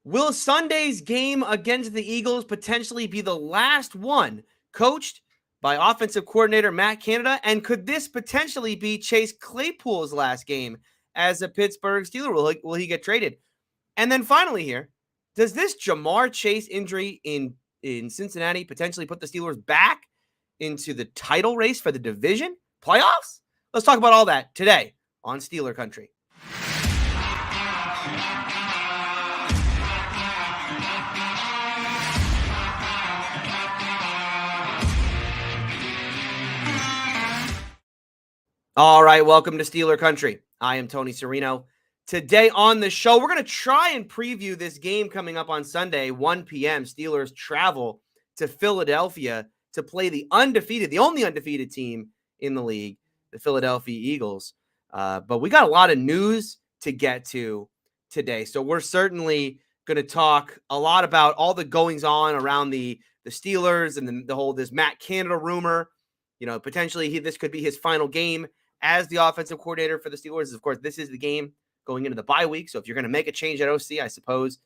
Will Sunday's game against the Eagles potentially be the last one coached by offensive coordinator Matt Canada? And could this potentially be Chase Claypool's last game as a Pittsburgh Steeler? Will he get traded? And then finally here, does this Jamar Chase injury in Cincinnati potentially put the Steelers back into the title race for the division playoffs? Let's talk about all that today on Steeler Country. All right, welcome to Steeler Country. I am Tony Serino. Today on the show, we're going to try and preview this game coming up on Sunday, 1 p.m. Steelers travel to Philadelphia to play the only undefeated team in the league, the Philadelphia Eagles. But we got a lot of news to get to today. So we're certainly going to talk a lot about all the goings on around the Steelers and the whole this Matt Canada rumor. You know, potentially this could be his final game as the offensive coordinator for the Steelers. Of course, this is the game going into the bye week. So if you're going to make a change at OC, I suppose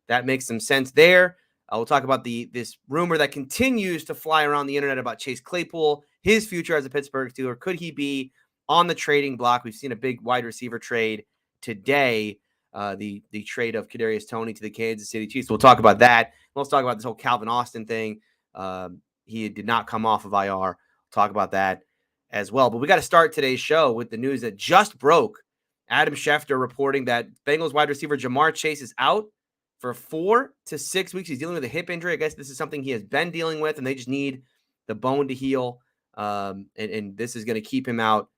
that makes some sense there. We'll talk about this rumor that continues to fly around the internet about Chase Claypool, his future as a Pittsburgh Steeler. Could he be on the trading block? We've seen a big wide receiver trade today, the trade of Kadarius Toney to the Kansas City Chiefs. We'll talk about that. Let's talk about this whole Calvin Austin thing. He did not come off of IR. We'll talk about that as well. But we got to start today's show with the news that just broke. Adam Schefter reporting that Bengals wide receiver Jamar Chase is out for 4 to 6 weeks. He's dealing with a hip injury. I guess this is something he has been dealing with, and they just need the bone to heal. And this is going to keep him out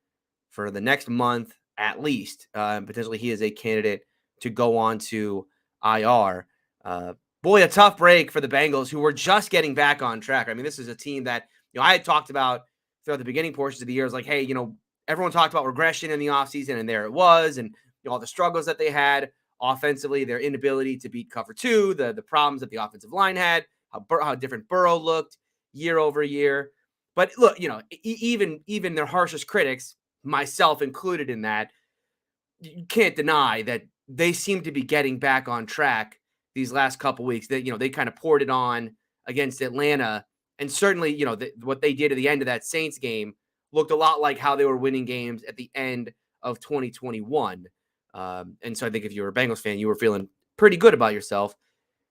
for the next month at least. Potentially he is a candidate to go on to IR. Boy, a tough break for the Bengals, who were just getting back on track. I mean, this is a team that I had talked about throughout the beginning portions of the year. Is like, hey, everyone talked about regression in the offseason, and there it was, and all the struggles that they had offensively, their inability to beat cover two, the problems that the offensive line had, how different Burrow looked year over year. But look, even their harshest critics, myself included in that, you can't deny that they seem to be getting back on track these last couple weeks. That they kind of poured it on against Atlanta. And certainly, what they did at the end of that Saints game looked a lot like how they were winning games at the end of 2021. And so I think if you were a Bengals fan, you were feeling pretty good about yourself.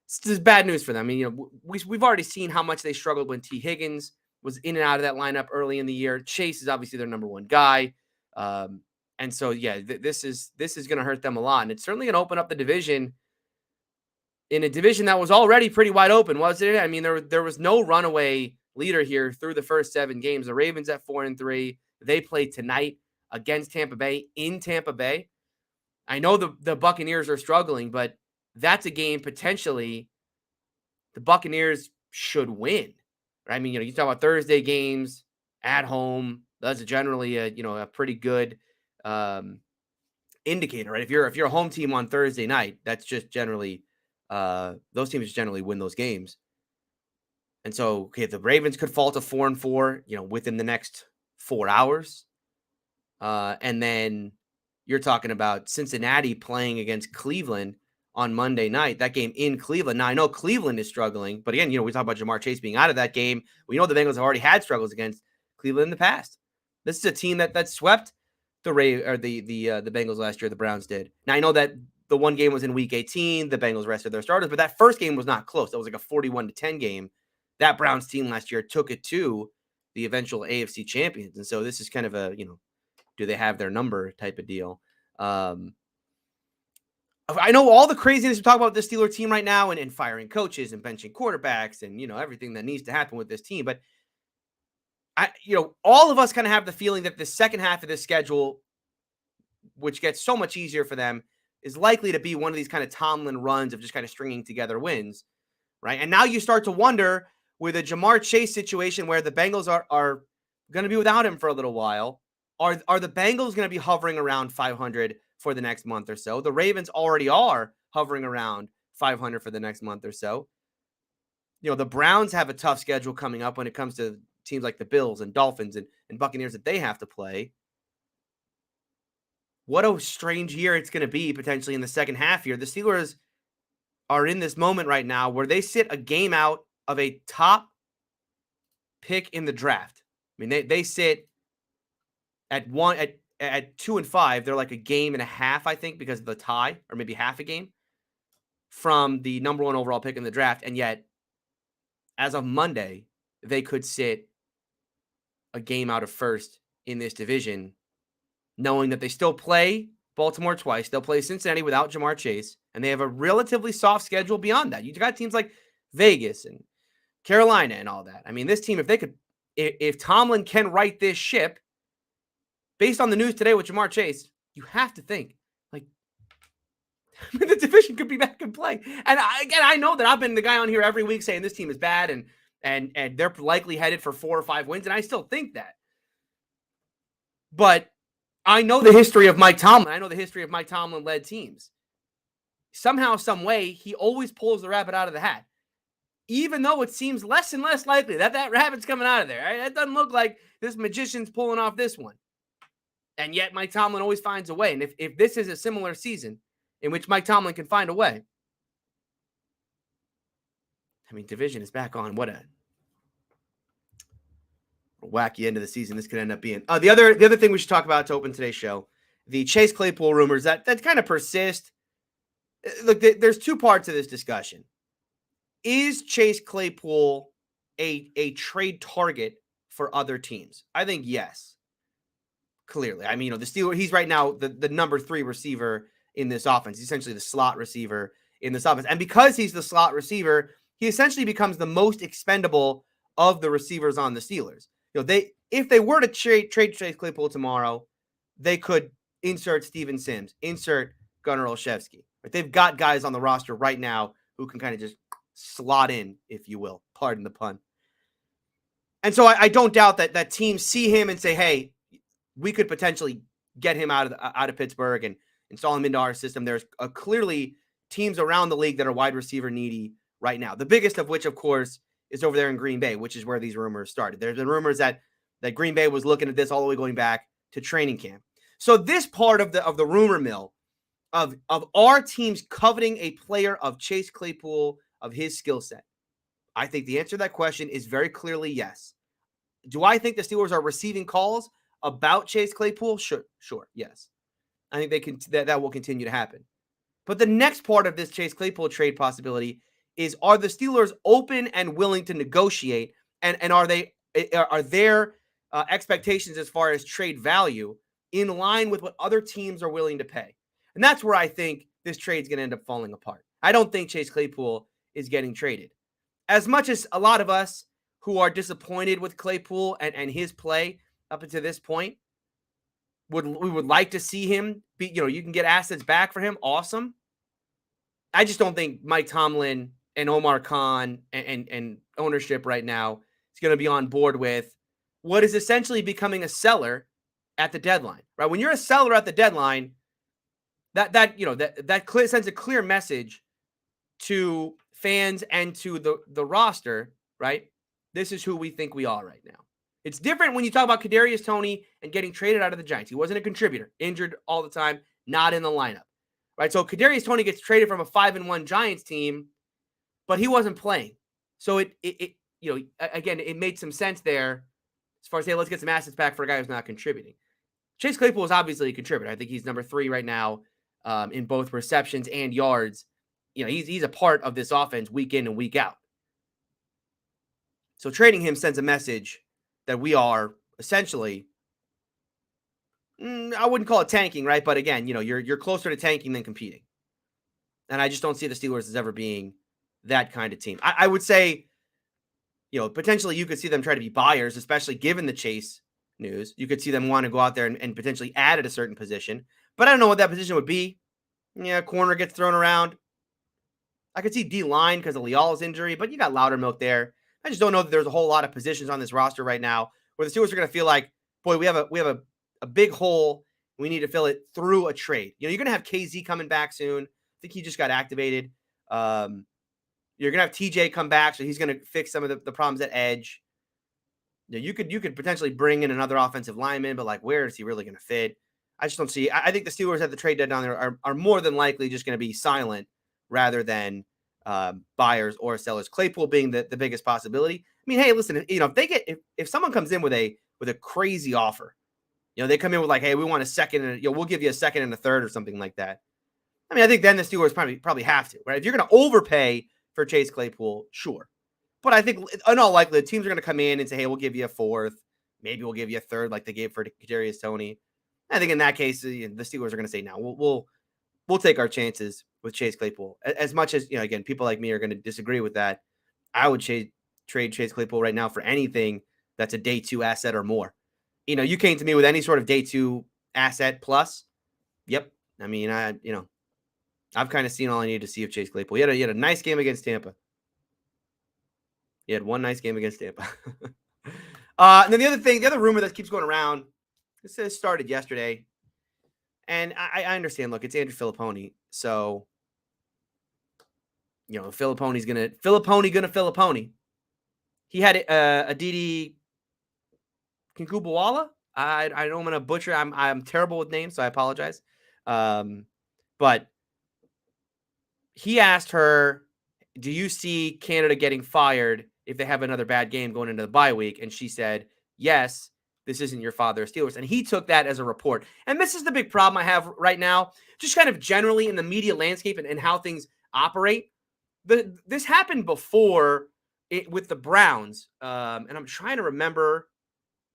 This is bad news for them. I mean, we've already seen how much they struggled when T. Higgins was in and out of that lineup early in the year. Chase is obviously their number one guy. And so, yeah, this is going to hurt them a lot. And it's certainly going to open up the division in a division that was already pretty wide open, wasn't it? I mean, there was no runaway leader here through the first 7 games. The Ravens at 4-3. They play tonight against Tampa Bay in Tampa Bay. I know the Buccaneers are struggling, but that's a game potentially the Buccaneers should win. Right? I mean, you talk about Thursday games at home. That's generally a pretty good indicator, right? If you're a home team on Thursday night, that's just generally those teams generally win those games. And so, okay, the Ravens could fall to 4-4, within the next 4 hours. And then you're talking about Cincinnati playing against Cleveland on Monday night, that game in Cleveland. Now, I know Cleveland is struggling, but again, we talk about Jamar Chase being out of that game. We know the Bengals have already had struggles against Cleveland in the past. This is a team that swept the Bengals last year. The Browns did. Now, I know that the one game was in week 18. The Bengals rested their starters, but that first game was not close. That was like a 41-10 game. That Browns team last year took it to the eventual AFC champions. And so this is kind of a, do they have their number type of deal. I know all the craziness we talk about this Steeler team right now and firing coaches and benching quarterbacks and, everything that needs to happen with this team. But all of us kind of have the feeling that the second half of this schedule, which gets so much easier for them, is likely to be one of these kind of Tomlin runs of just kind of stringing together wins, right? And now you start to wonder with a Jamar Chase situation where the Bengals are going to be without him for a little while. Are the Bengals going to be hovering around 500 for the next month or so? The Ravens already are hovering around 500 for the next month or so. The Browns have a tough schedule coming up when it comes to teams like the Bills and Dolphins and Buccaneers that they have to play. What a strange year it's going to be potentially in the second half here. The Steelers, are in this moment right now where they sit a game out of a top pick in the draft. I mean, they sit at 2 and 5. They're like a game and a half, I think, because of the tie, or maybe half a game from the number 1 overall pick in the draft. And yet, as of Monday, they could sit a game out of first in this division, knowing that they still play Baltimore twice. They'll play Cincinnati without Jamar Chase, and they have a relatively soft schedule beyond that. You got teams like Vegas and Carolina and all that. I mean, this team, if Tomlin can right this ship, based on the news today with Jamar Chase, you have to think, like, the division could be back in play. And I know that I've been the guy on here every week saying this team is bad and they're likely headed for 4 or 5 wins, and I still think that. But I know the history of Mike Tomlin. I know the history of Mike Tomlin-led teams. Somehow, some way, he always pulls the rabbit out of the hat. Even though it seems less and less likely that rabbit's coming out of there. Right? It doesn't look like this magician's pulling off this one. And yet Mike Tomlin always finds a way. And if this is a similar season in which Mike Tomlin can find a way, I mean, division is back on. What a wacky end of the season this could end up being. The other thing we should talk about to open today's show, the Chase Claypool rumors that kind of persist. Look, there's 2 parts of this discussion. Is Chase Claypool a trade target for other teams? I think yes. Clearly. I mean, the Steelers, he's right now the number 3 receiver in this offense. He's essentially the slot receiver in this offense. And because he's the slot receiver, he essentially becomes the most expendable of the receivers on the Steelers. If they were to trade Chase Claypool tomorrow, they could insert Steven Sims, insert Gunnar Olszewski. Right? They've got guys on the roster right now who can kind of just slot in, if you will. Pardon the pun. And so I don't doubt that teams see him and say, hey, we could potentially get him out of Pittsburgh and install him into our system. There's clearly teams around the league that are wide receiver needy right now. The biggest of which, of course, is over there in Green Bay, which is where these rumors started. There's been rumors that Green Bay was looking at this all the way going back to training camp. So this part of the rumor mill of our teams coveting a player of Chase Claypool, of his skill set, I think the answer to that question is very clearly yes. Do I think the Steelers are receiving calls about Chase Claypool? Sure, yes. I think they can. That will continue to happen. But the next part of this Chase Claypool trade possibility is: are the Steelers open and willing to negotiate, and are their expectations as far as trade value in line with what other teams are willing to pay? And that's where I think this trade is going to end up falling apart. I don't think Chase Claypool is getting traded. As much as a lot of us who are disappointed with Claypool and his play up until this point, we would like to see him be, you can get assets back for him. Awesome. I just don't think Mike Tomlin and Omar Khan and ownership right now is going to be on board with what is essentially becoming a seller at the deadline, right? When you're a seller at the deadline, that sends a clear message to fans and to the roster, right? This is who we think we are right now. It's different when you talk about Kadarius Toney and getting traded out of the Giants. He wasn't a contributor, injured all the time, not in the lineup, right? So Kadarius Toney gets traded from a 5-1 Giants team, but he wasn't playing. So it made some sense there as far as, hey, let's get some assets back for a guy who's not contributing. Chase Claypool is obviously a contributor. I think he's number 3 right now in both receptions and yards. He's a part of this offense week in and week out. So trading him sends a message that we are essentially, I wouldn't call it tanking, right? But again, you're closer to tanking than competing. And I just don't see the Steelers as ever being that kind of team. I would say, potentially you could see them try to be buyers, especially given the Chase news. You could see them want to go out there and potentially add at a certain position. But I don't know what that position would be. Yeah, corner gets thrown around. I could see D-line because of Leal's injury, but you got Loudermilk there. I just don't know that there's a whole lot of positions on this roster right now where the Steelers are going to feel like, boy, we have a big hole. We need to fill it through a trade. You're going to have KZ coming back soon. I think he just got activated. You're going to have TJ come back, so he's going to fix some of the problems at edge. You could potentially bring in another offensive lineman, but where is he really going to fit? I just don't see. I think the Steelers at the trade deadline are more than likely just going to be silent rather than buyers or sellers. Claypool being the biggest possibility. I mean, hey, listen, if they get if someone comes in with a crazy offer, they come in with like, hey, we want a second, and we'll give you a second and a third or something like that. I mean, I think then the Steelers probably have to, right? If you're going to overpay for Chase Claypool, sure. But I think in all likelihood, teams are going to come in and say, hey, we'll give you a fourth. Maybe we'll give you a third like they gave for Kadarius Toney. I think in that case, the Steelers are going to say, no, we'll take our chances with Chase Claypool. As much as, again, people like me are going to disagree with that, I would trade Chase Claypool right now for anything that's a day 2 asset or more. You came to me with any sort of day 2 asset plus. Yep. I mean, I've kind of seen all I need to see of Chase Claypool. He had a nice game against Tampa. He had one nice game against Tampa. And then the other rumor that keeps going around, this started yesterday. And I understand, look, it's Andrew Filipponi. So, Filipponi's gonna Filipponi. He had Aditi Kinkubawala. I know I'm gonna butcher. I'm terrible with names, so I apologize. But he asked her, do you see Canada getting fired if they have another bad game going into the bye week? And she said, yes, this isn't your father Steelers. And he took that as a report. And this is the big problem I have right now, just kind of generally in the media landscape and how things operate. This happened before with the Browns. And I'm trying to remember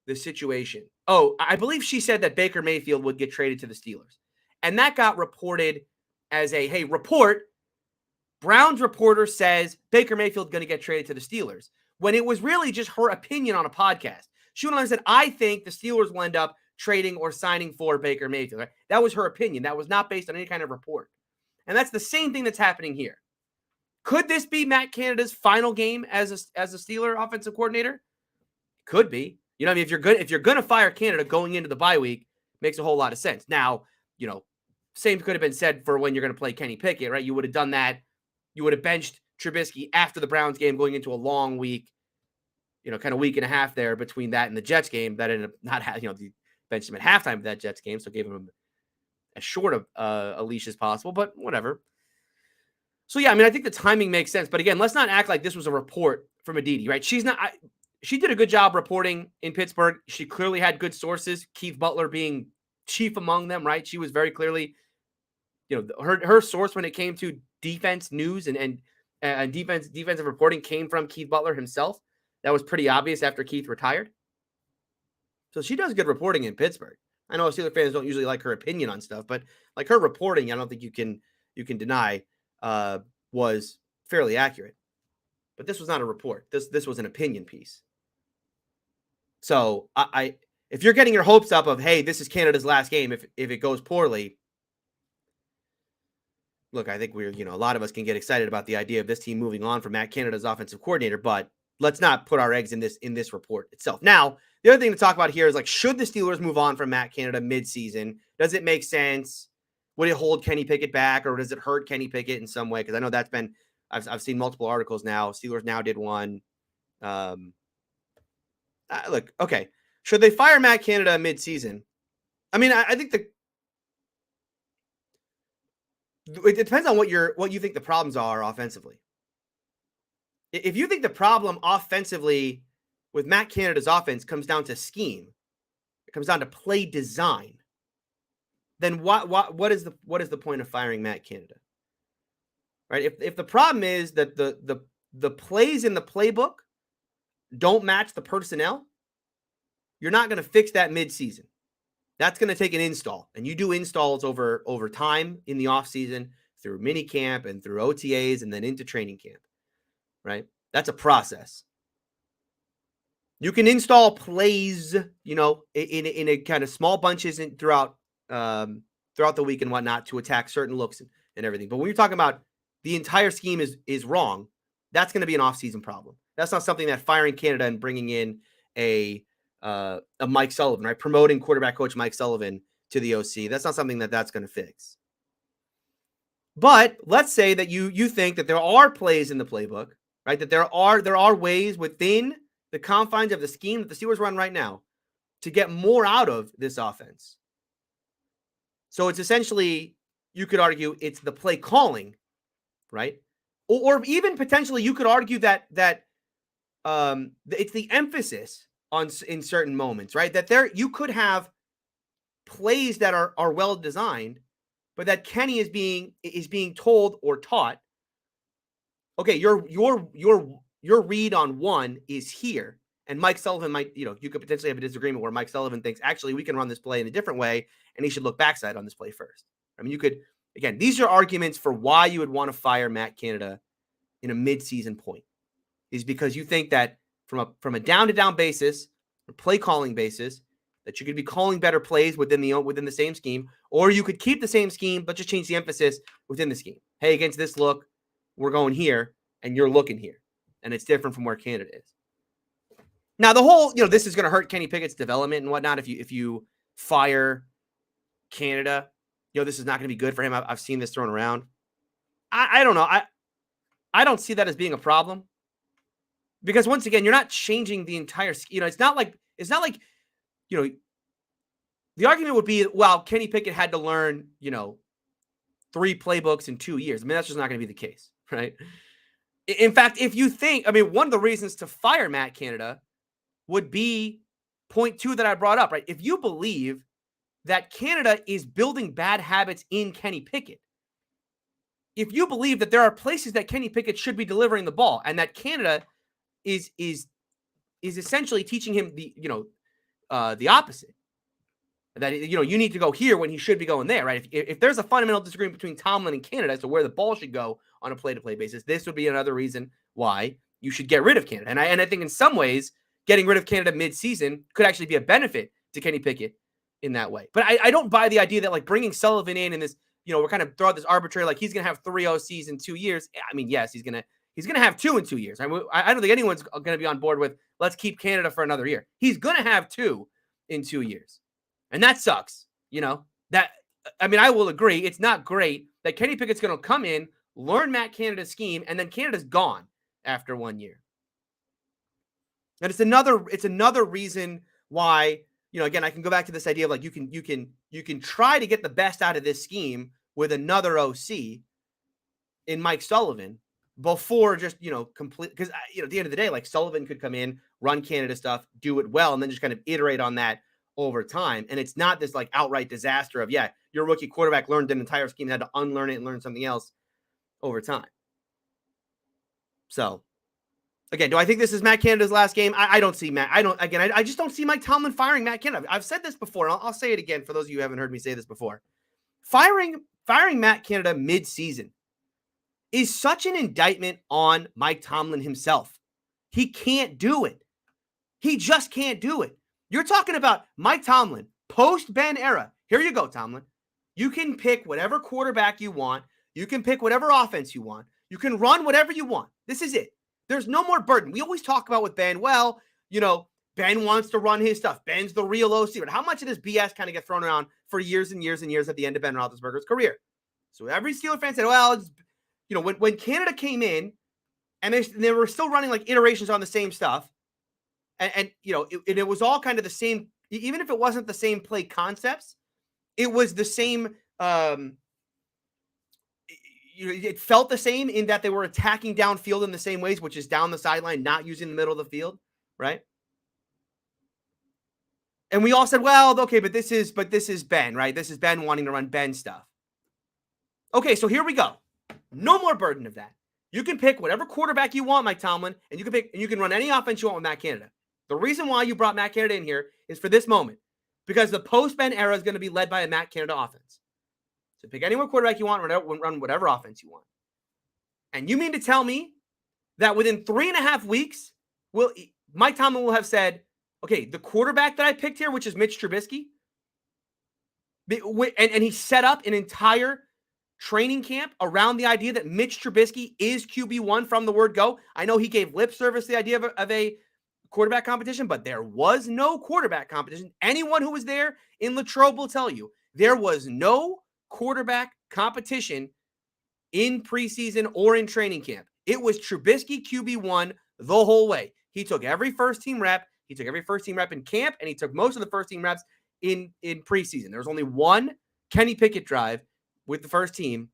the situation. Oh, I believe she said that Baker Mayfield would get traded to the Steelers. And that got reported as a, hey, report. Brown's reporter says Baker Mayfield going to get traded to the Steelers, when it was really just her opinion on a podcast. She went on and said, I think the Steelers will end up trading or signing for Baker Mayfield. Right? That was her opinion. That was not based on any kind of report. And that's the same thing that's happening here. Could this be Matt Canada's final game as a Steeler offensive coordinator? Could be. If you're going to fire Canada going into the bye week, makes a whole lot of sense. Now, same could have been said for when you're going to play Kenny Pickett, right? You would have done that. You would have benched Trubisky after the Browns game going into a long week, kind of week and a half there between that and the Jets game that ended up not having, they benched him at halftime of that Jets game. So gave him as short of a leash as possible, but whatever. So yeah, I mean, I think the timing makes sense, but again, let's not act like this was a report from Aditi, right? She did a good job reporting in Pittsburgh. She clearly had good sources, Keith Butler being chief among them, right? She was very clearly, her source when it came to defense news and defensive reporting came from Keith Butler himself. That was pretty obvious after Keith retired. So she does good reporting in Pittsburgh. I know Steelers fans don't usually like her opinion on stuff, but like her reporting, I don't think you can deny was fairly accurate. But this was not a report. This was an opinion piece. So if you're getting your hopes up of, hey, this is Canada's last game if it goes poorly, look, I think we're, a lot of us can get excited about the idea of this team moving on from Matt Canada's offensive coordinator, but let's not put our eggs in this report itself. Now, the other thing to talk about here is like, should the Steelers move on from Matt Canada midseason? Does it make sense? Would it hold Kenny Pickett back, or does it hurt Kenny Pickett in some way? Because I know that's been, I've seen multiple articles now. Steelers now did one. Look, okay. Should they fire Matt Canada midseason? I mean, I think it depends on what you think the problems are offensively. If you think the problem offensively with Matt Canada's offense comes down to scheme, it comes down to play design, then what is the point of firing Matt Canada? Right? If the problem is that the plays in the playbook don't match the personnel, you're not going to fix that midseason. That's going to take an install, and you do installs over time in the offseason through mini camp and through OTAs and then into training camp, right? That's a process. You can install plays, in a kind of small bunches throughout the week and whatnot to attack certain looks and everything. But when you're talking about the entire scheme is wrong, that's going to be an offseason problem. That's not something that firing Canada and bringing in a Mike Sullivan, right? Promoting quarterback coach Mike Sullivan to the OC. That's not something that's going to fix. But let's say that you think that there are plays in the playbook, right? That there are ways within the confines of the scheme that the Steelers run right now to get more out of this offense. So it's essentially, you could argue, it's the play calling, right? or even potentially you could argue that it's the emphasis on in certain moments, right? That you could have plays that are well designed, but that Kenny is being told or taught, okay, your read on one is here. And Mike Sullivan might, you could potentially have a disagreement where Mike Sullivan thinks, actually, we can run this play in a different way, and he should look backside on this play first. I mean, again, these are arguments for why you would want to fire Matt Canada in a midseason point, is because you think that from a down-to-down basis, a play calling basis, that you could be calling better plays within the same scheme, or you could keep the same scheme but just change the emphasis within the scheme. Hey, against this look, we're going here, and you're looking here, and it's different from where Canada is. Now, the whole, this is going to hurt Kenny Pickett's development and whatnot if you fire Canada. This is not going to be good for him. I've seen this thrown around. I don't know. I don't see that as being a problem, because once again, you're not changing the entire. It's not like the argument would be, well, Kenny Pickett had to learn 3 playbooks in 2 years. I mean, that's just not going to be the case, right? In fact, if you think, one of the reasons to fire Matt Canada would be point 2 that I brought up, right? If you believe that Canada is building bad habits in Kenny Pickett, if you believe that there are places that Kenny Pickett should be delivering the ball, and that Canada is essentially teaching him the opposite, that you need to go here when he should be going there, right? If there's a fundamental disagreement between Tomlin and Canada as to where the ball should go on a play-to-play basis, this would be another reason why you should get rid of Canada. And I think in some ways, getting rid of Canada mid-season could actually be a benefit to Kenny Pickett in that way. But I don't buy the idea that like bringing Sullivan in this, we're kind of throw out this arbitrary, like he's going to have 3 OCs in 2 years. I mean, yes, he's going to have 2 in 2 years. I don't think anyone's going to be on board with let's keep Canada for another year. He's going to have 2 in 2 years. And that sucks. I will agree. It's not great that Kenny Pickett's going to come in, learn Matt Canada's scheme, and then Canada's gone after 1 year. And it's another reason why, again, I can go back to this idea of like you can try to get the best out of this scheme with another OC in Mike Sullivan before just, complete, because at the end of the day, like Sullivan could come in, run Canada stuff, do it well, and then just kind of iterate on that over time. And it's not this like outright disaster of, your rookie quarterback learned an entire scheme, had to unlearn it and learn something else over time. So again, do I think this is Matt Canada's last game? I don't see Matt. I just don't see Mike Tomlin firing Matt Canada. I've said this before, and I'll say it again for those of you who haven't heard me say this before. Firing Matt Canada mid-season is such an indictment on Mike Tomlin himself. He can't do it. He just can't do it. You're talking about Mike Tomlin, post-Ben era. Here you go, Tomlin. You can pick whatever quarterback you want. You can pick whatever offense you want. You can run whatever you want. This is it. There's no more burden. We always talk about with Ben, Ben wants to run his stuff. Ben's the real OC. But how much of this BS kind of get thrown around for years and years and years at the end of Ben Roethlisberger's career? So every Steeler fan said, well, when Canada came in and they were still running like iterations on the same stuff, and it was all kind of the same, even if it wasn't the same play concepts, it was the same. It felt the same in that they were attacking downfield in the same ways, which is down the sideline, not using the middle of the field, right? And we all said, well, okay, but this is Ben, right? This is Ben wanting to run Ben stuff. Okay, so here we go. No more burden of that. You can pick whatever quarterback you want, Mike Tomlin, and you can run any offense you want with Matt Canada. The reason why you brought Matt Canada in here is for this moment, because the post-Ben era is going to be led by a Matt Canada offense. So pick any quarterback you want, run whatever offense you want. And you mean to tell me that within 3.5 weeks, Mike Tomlin will have said, okay, the quarterback that I picked here, which is Mitch Trubisky, and he set up an entire training camp around the idea that Mitch Trubisky is QB1 from the word go. I know he gave lip service to the idea of a quarterback competition, but there was no quarterback competition. Anyone who was there in Latrobe will tell you there was no quarterback competition in preseason or in training camp. It was Trubisky QB1 the whole way. He took every first team rep. He took every first team rep in camp, and he took most of the first team reps in preseason. There was only one Kenny Pickett drive with the first team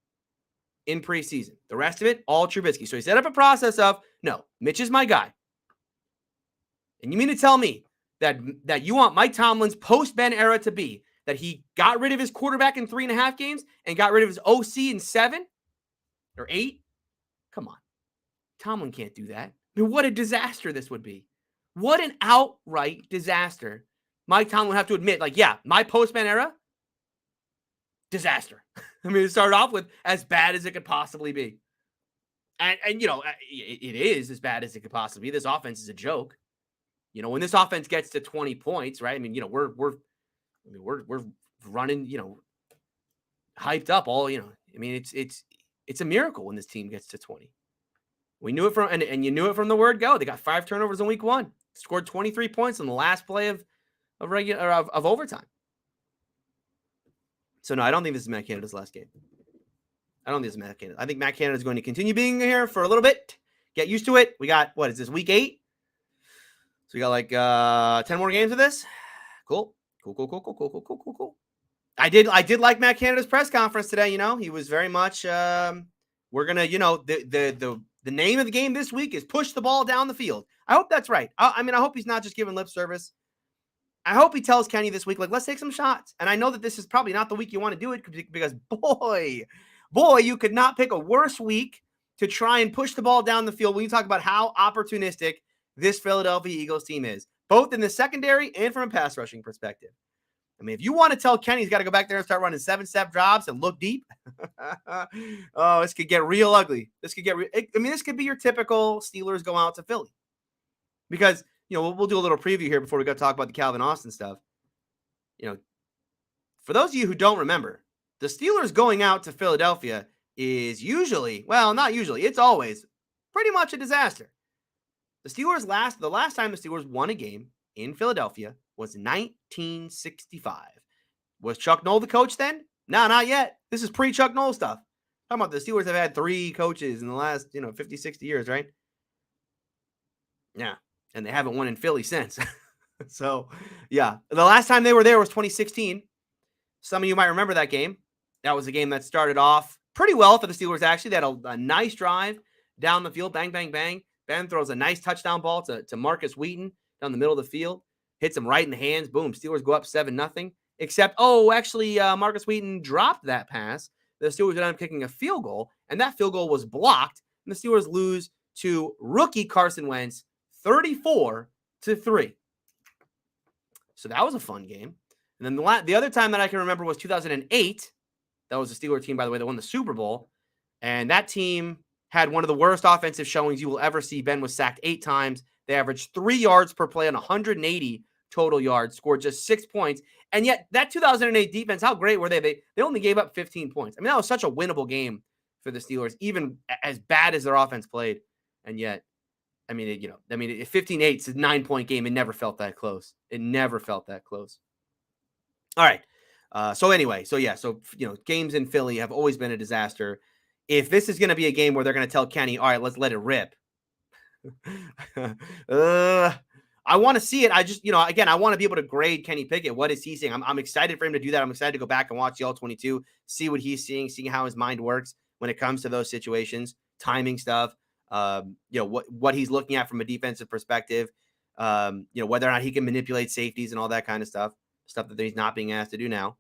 in preseason. The rest of it, all Trubisky. So he set up a process of, no, Mitch is my guy. And you mean to tell me that you want Mike Tomlin's post-Ben era to be that he got rid of his quarterback in 3.5 games and got rid of his OC in 7 or 8? Come on. Tomlin can't do that. I mean, what a disaster this would be. What an outright disaster. Mike Tomlin would have to admit, like, yeah, my post-Ben era, disaster. I mean, it started off with as bad as it could possibly be. And you know, it is as bad as it could possibly be. This offense is a joke. You know, when this offense gets to 20 points, right? I mean, you know, we're running, you know, hyped up all, you know. I mean, it's a miracle when this team gets to 20. We knew it from, and you knew it from the word go. They got 5 turnovers in week 1, scored 23 points in the last play of overtime. So no, I don't think this is Matt Canada's last game. I don't think this is Matt Canada. I think Matt Canada is going to continue being here for a little bit. Get used to it. We got, what is this, week 8? So we got like 10 more games of this. Cool. I did like Matt Canada's press conference today. You know, he was very much, we're going to, you know, the name of the game this week is push the ball down the field. I hope that's right. I mean, I hope he's not just giving lip service. I hope he tells Kenny this week, like, let's take some shots. And I know that this is probably not the week you want to do it because boy, you could not pick a worse week to try and push the ball down the field when you talk about how opportunistic this Philadelphia Eagles team is, both in the secondary and from a pass rushing perspective. I mean, if you want to tell Kenny he's got to go back there and start running 7-step drops and look deep, oh, this could get real ugly. This could be your typical Steelers go out to Philly. Because, you know, we'll do a little preview here before we go talk about the Calvin Austin stuff. You know, for those of you who don't remember, the Steelers going out to Philadelphia is usually, well, not usually, it's always pretty much a disaster. The last time the Steelers won a game in Philadelphia was 1965. Was Chuck Noll the coach then? No, not yet. This is pre-Chuck Noll stuff. Talking about the Steelers have had 3 coaches in the last, 50, 60 years, right? Yeah. And they haven't won in Philly since. So, yeah. The last time they were there was 2016. Some of you might remember that game. That was a game that started off pretty well for the Steelers, actually. They had a nice drive down the field. Bang, bang, bang. Ben throws a nice touchdown ball to Marcus Wheaton down the middle of the field. Hits him right in the hands. Boom. Steelers go up 7-0. Except, Marcus Wheaton dropped that pass. The Steelers ended up kicking a field goal, and that field goal was blocked. And the Steelers lose to rookie Carson Wentz 34-3. So that was a fun game. And then the other time that I can remember was 2008. That was the Steelers team, by the way, that won the Super Bowl. And that team had one of the worst offensive showings you will ever see. Ben was sacked 8 times. They averaged 3 yards per play on 180 total yards, scored just 6 points. And yet that 2008 defense, how great were they? They only gave up 15 points. I mean, that was such a winnable game for the Steelers, even as bad as their offense played. And yet, 15-8 is a 9-point game. It never felt that close. All right. Games in Philly have always been a disaster. If this is going to be a game where they're going to tell Kenny, all right, let's let it rip. I want to see it. I just, I want to be able to grade Kenny Pickett. What is he seeing? I'm excited for him to do that. I'm excited to go back and watch the All-22, see what he's seeing how his mind works when it comes to those situations, timing stuff, what he's looking at from a defensive perspective, whether or not he can manipulate safeties and all that kind of stuff that he's not being asked to do now.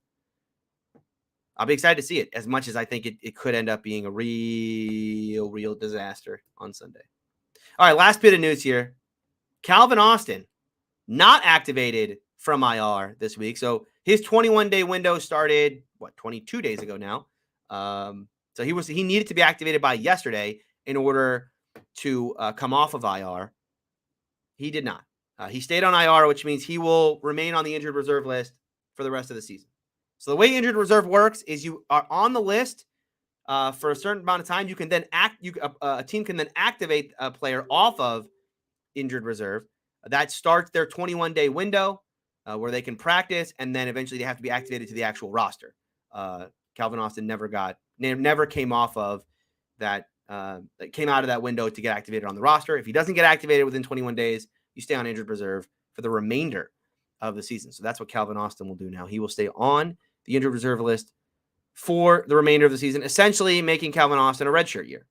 I'll be excited to see it as much as I think it could end up being a real disaster on Sunday. All right, last bit of news here. Calvin Austin, not activated from IR this week. So his 21-day window started, 22 days ago now. So he needed to be activated by yesterday in order to come off of IR. He did not. He stayed on IR, which means he will remain on the injured reserve list for the rest of the season. So the way injured reserve works is you are on the list for a certain amount of time. You can then a team can then activate a player off of injured reserve. That starts their 21-day window where they can practice, and then eventually they have to be activated to the actual roster. Calvin Austin never came off of that. Came out of that window to get activated on the roster. If he doesn't get activated within 21 days, you stay on injured reserve for the remainder of the season. So that's what Calvin Austin will do now. He will stay on the injured reserve list for the remainder of the season, essentially making Calvin Austin a redshirt year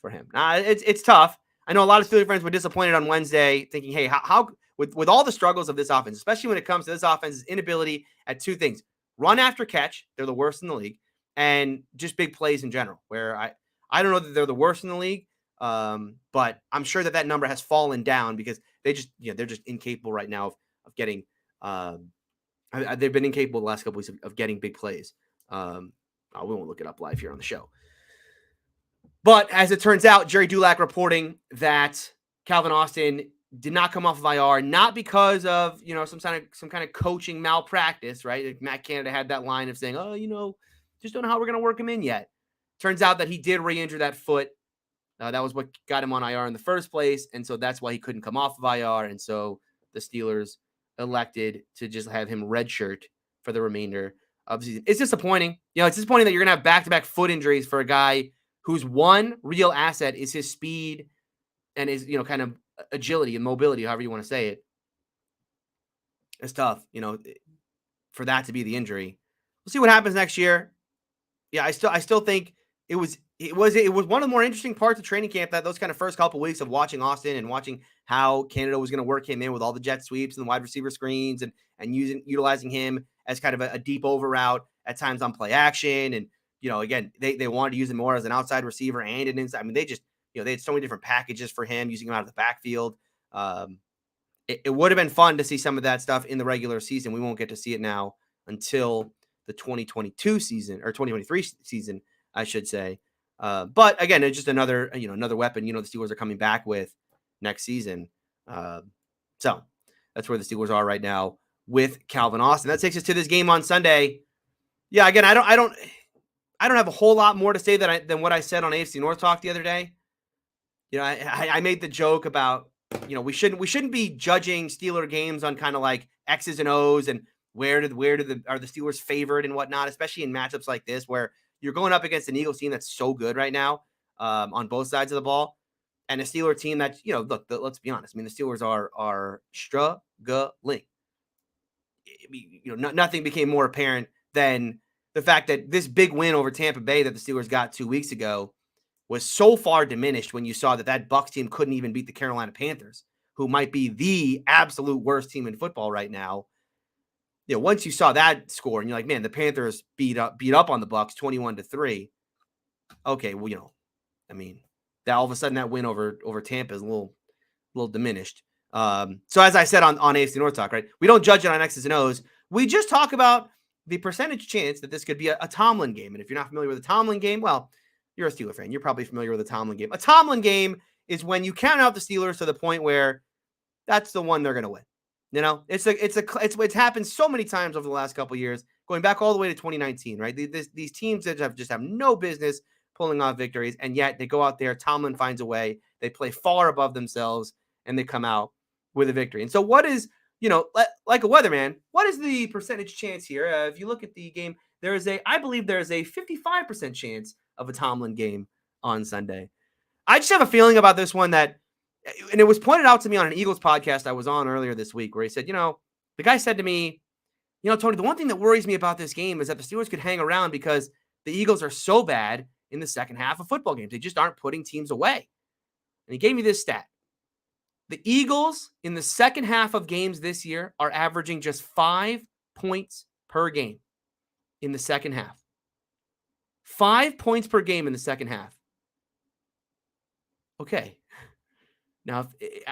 for him. Now, it's tough. I know a lot of Steelers fans were disappointed on Wednesday, thinking, hey, how with all the struggles of this offense, especially when it comes to this offense's inability at two things: run after catch, they're the worst in the league, and just big plays in general, where I don't know that they're the worst in the league, but I'm sure that number has fallen down because they're just incapable right now of getting they've been incapable the last couple weeks of getting big plays. We won't look it up live here on the show. But as it turns out, Jerry Dulac reporting that Calvin Austin did not come off of IR, not because of, some kind of coaching malpractice, right? Like Matt Canada had that line of saying, just don't know how we're going to work him in yet. Turns out that he did re-injure that foot. That was what got him on IR in the first place. And so that's why he couldn't come off of IR. And so the Steelers elected to just have him redshirt for the remainder of the season. It's disappointing. It's disappointing that you're going to have back-to-back foot injuries for a guy whose one real asset is his speed and his, kind of agility and mobility, however you want to say it. It's tough, for that to be the injury. We'll see what happens next year. Yeah, I still think it was one of the more interesting parts of training camp, that those kind of first couple of weeks of watching Austin and watching how Canada was going to work him in with all the jet sweeps and the wide receiver screens and utilizing him as kind of a deep over route at times on play action. And, again, they wanted to use him more as an outside receiver and an inside. I mean, they just, they had so many different packages for him, using him out of the backfield. It would have been fun to see some of that stuff in the regular season. We won't get to see it now until the 2022 season, or 2023 season, I should say. But again, it's just another weapon, the Steelers are coming back with next season. So that's where the Steelers are right now with Calvin Austin. That takes us to this game on Sunday. Yeah, again, I don't have a whole lot more to say than what I said on AFC North Talk the other day. I made the joke about, we shouldn't be judging Steeler games on kind of like X's and O's and are the Steelers favored and whatnot, especially in matchups like this where you're going up against an Eagles team that's so good right now on both sides of the ball, and a Steeler team that, look, let's be honest. I mean, the Steelers are struggling. Nothing became more apparent than the fact that this big win over Tampa Bay that the Steelers got 2 weeks ago was so far diminished when you saw that Bucs team couldn't even beat the Carolina Panthers, who might be the absolute worst team in football right now. Once you saw that score and you're like, man, the Panthers beat up on the Bucs 21-3. Okay, well, that all of a sudden that win over Tampa is a little diminished. So as I said on AFC North Talk, right, we don't judge it on X's and O's. We just talk about the percentage chance that this could be a Tomlin game. And if you're not familiar with a Tomlin game, well, you're a Steeler fan. You're probably familiar with a Tomlin game. A Tomlin game is when you count out the Steelers to the point where that's the one they're going to win. It's happened so many times over the last couple of years, going back all the way to 2019, right? These teams that have no business pulling off victories, and yet they go out there, Tomlin finds a way, they play far above themselves, and they come out with a victory. And so what is, like a weatherman, what is the percentage chance here? If you look at the game, I believe there is a 55% chance of a Tomlin game on Sunday. I just have a feeling about this one and it was pointed out to me on an Eagles podcast I was on earlier this week, where he said, the guy said to me, Tony, the one thing that worries me about this game is that the Steelers could hang around because the Eagles are so bad in the second half of football games. They just aren't putting teams away. And he gave me this stat. The Eagles in the second half of games this year are averaging just 5 points per game in the second half. 5 points per game in the second half. Okay. Now,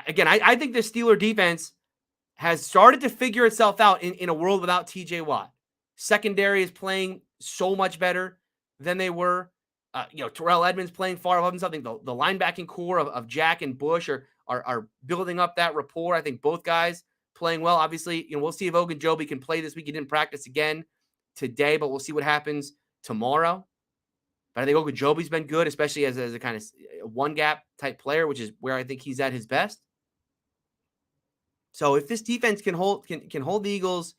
again, I think the Steeler defense has started to figure itself out in a world without TJ Watt. Secondary is playing so much better than they were. Terrell Edmonds playing far above himself. I think the linebacking core of Jack and Bush are building up that rapport. I think both guys playing well. Obviously, we'll see if Ogunjobi can play this week. He didn't practice again today, but we'll see what happens tomorrow. But I think Ogunjobi's been good, especially as a kind of one-gap type player, which is where I think he's at his best. So if this defense can hold the Eagles,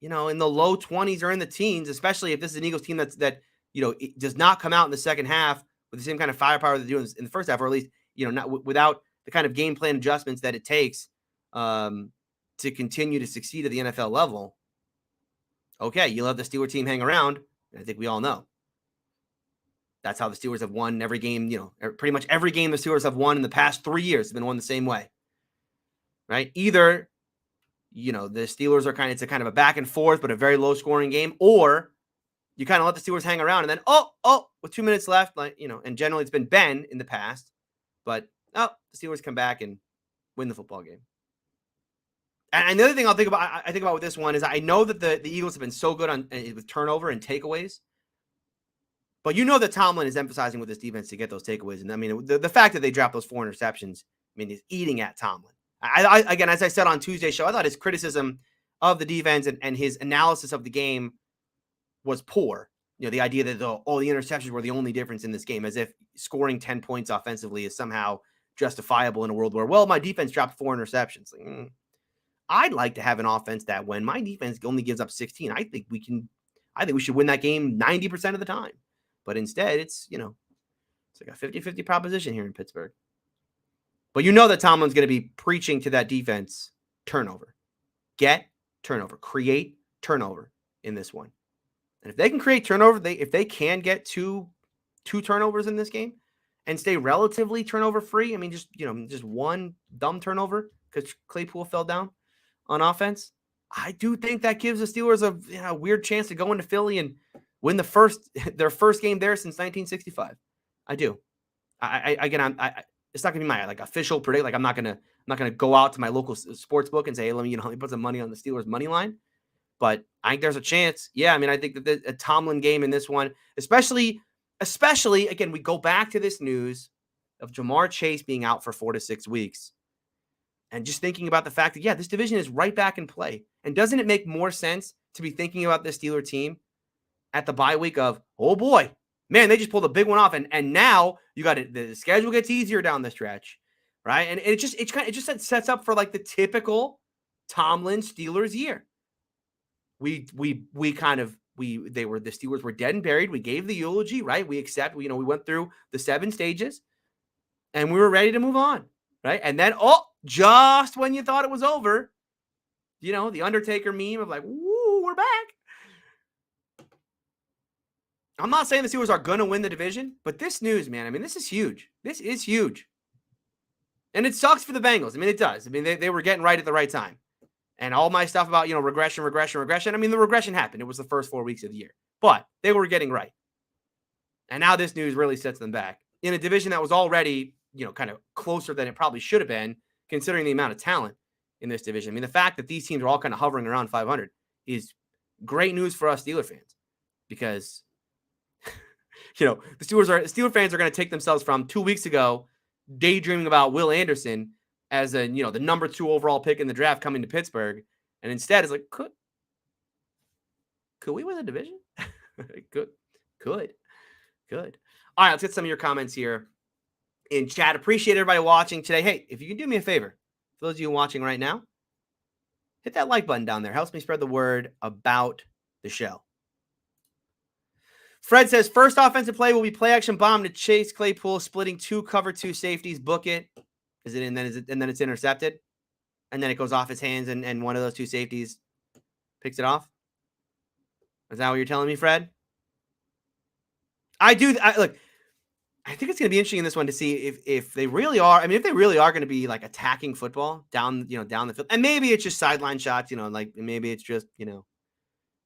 in the low 20s or in the teens, especially if this is an Eagles team that it does not come out in the second half with the same kind of firepower they do in the first half, or at least not without the kind of game plan adjustments that it takes to continue to succeed at the NFL level. Okay, you'll have the Steeler team hang around. And I think we all know that's how the Steelers have won every game. Pretty much every game the Steelers have won in the past 3 years has been won the same way, right? Either, the Steelers are kind of a back and forth, but a very low scoring game, or you kind of let the Steelers hang around and then, with 2 minutes left, and generally it's been Ben in the past, but the Steelers come back and win the football game. And the other thing I think about with this one is I know that the Eagles have been so good on with turnover and takeaways, but that Tomlin is emphasizing with this defense to get those takeaways. And I mean, the fact that they dropped those 4 interceptions, is eating at Tomlin. I again, as I said on Tuesday's show, I thought his criticism of the defense and his analysis of the game was poor. The idea that the interceptions were the only difference in this game, as if scoring 10 points offensively is somehow justifiable in a world where, my defense dropped 4 interceptions. I'd like to have an offense that when my defense only gives up 16, I think we should win that game 90% of the time. But instead, it's like a 50-50 proposition here in Pittsburgh. But that Tomlin's going to be preaching to that defense turnover. Get turnover. Create turnover in this one. And if they can create turnover, if they can get two turnovers in this game and stay relatively turnover free, just one dumb turnover because Claypool fell down on offense, I do think that gives the Steelers a weird chance to go into Philly and win their first game there since 1965. I do. It's not gonna be my official predict. I'm not gonna go out to my local sports book and say, hey, let me put some money on the Steelers money line. But I think there's a chance. Yeah, I think that a Tomlin game in this one, especially again, we go back to this news of Jamar Chase being out for 4 to 6 weeks. And just thinking about the fact that, this division is right back in play. And doesn't it make more sense to be thinking about this Steeler team at the bye week of, oh boy, man, they just pulled a big one off. And now you got it. The schedule gets easier down the stretch, right? And it just sets up for the typical Tomlin Steelers year. The Steelers were dead and buried. We gave the eulogy, right? We went through the 7 stages and we were ready to move on, right? And then, just when you thought it was over, the Undertaker meme of woo, we're back. I'm not saying the Steelers are going to win the division, but this news, man, this is huge. This is huge. And it sucks for the Bengals. It does. They were getting right at the right time. And all my stuff about, regression. The regression happened. It was the first 4 weeks of the year. But they were getting right. And now this news really sets them back in a division that was already, kind of closer than it probably should have been, considering the amount of talent in this division. The fact that these teams are all kind of hovering around 500 is great news for us Steeler fans. Because, the Steeler fans are going to take themselves from 2 weeks ago daydreaming about Will Anderson as the number 2 overall pick in the draft coming to Pittsburgh. And instead it's could we win the division? Could. All right, let's get some of your comments here in chat. Appreciate everybody watching today. Hey, if you can do me a favor, for those of you watching right now, hit that like button down there. Helps me spread the word about the show. Fred says, first offensive play will be play action bomb to Chase Claypool, splitting 2 cover 2 safeties. Book it. And then it's intercepted, and then it goes off his hands, and one of those 2 safeties picks it off. Is that what you're telling me, Fred? Look. I think it's going to be interesting in this one to see if they really are. If they really are going to be attacking football down the field, and maybe it's just sideline shots. Maybe it's just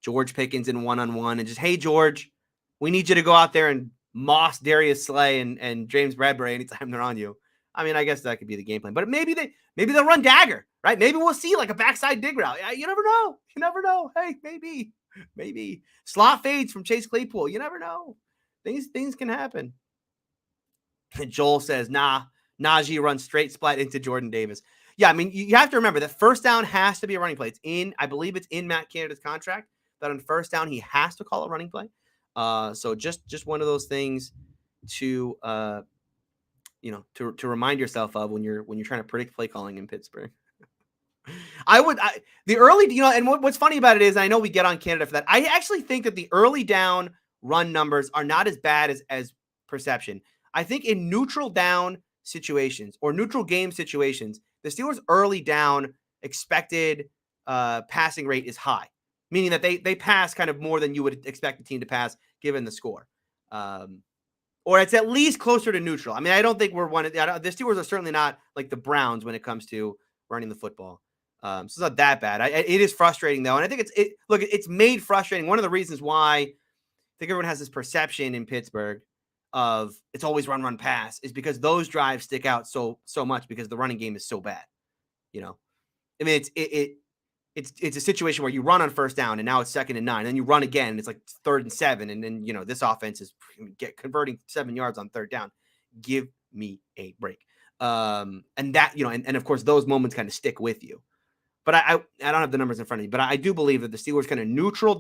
George Pickens in 1-on-1, and just, hey George, we need you to go out there and moss Darius Slay and James Bradbury anytime they're on you. I guess that could be the game plan, but maybe they'll run dagger, right? Maybe we'll see a backside dig route. You never know. Hey, maybe slot fades from Chase Claypool. You never know. Things can happen. And Joel says, Najee runs straight splat into Jordan Davis. Yeah, you have to remember that first down has to be a running play. I believe it's in Matt Canada's contract that on first down he has to call a running play. So just one of those things to to remind yourself of when you're trying to predict play calling in Pittsburgh. The early, and what's funny about it is, I know we get on Canada for that. I actually think that the early down run numbers are not as bad as perception. I think in neutral down situations or neutral game situations, the Steelers' early down expected passing rate is high. meaning that they pass kind of more than you would expect a team to pass given the score. Or it's at least closer to neutral. I mean, I don't think we're the Steelers are certainly not like the Browns when it comes to running the football. So it's not that bad. It is frustrating though. And I think it's made frustrating. One of the reasons why I think everyone has this perception in Pittsburgh of it's always run, pass is because those drives stick out so much because the running game is so bad. You know, I mean, it's a situation where you run on first down and now it's 2nd and 9, and then you run again and it's like 3rd and 7, and then this offense is converting 7 yards on 3rd down. Give me a break. And that and of course those moments kind of stick with you. But I don't have the numbers in front of me, but I do believe that the Steelers kind of neutral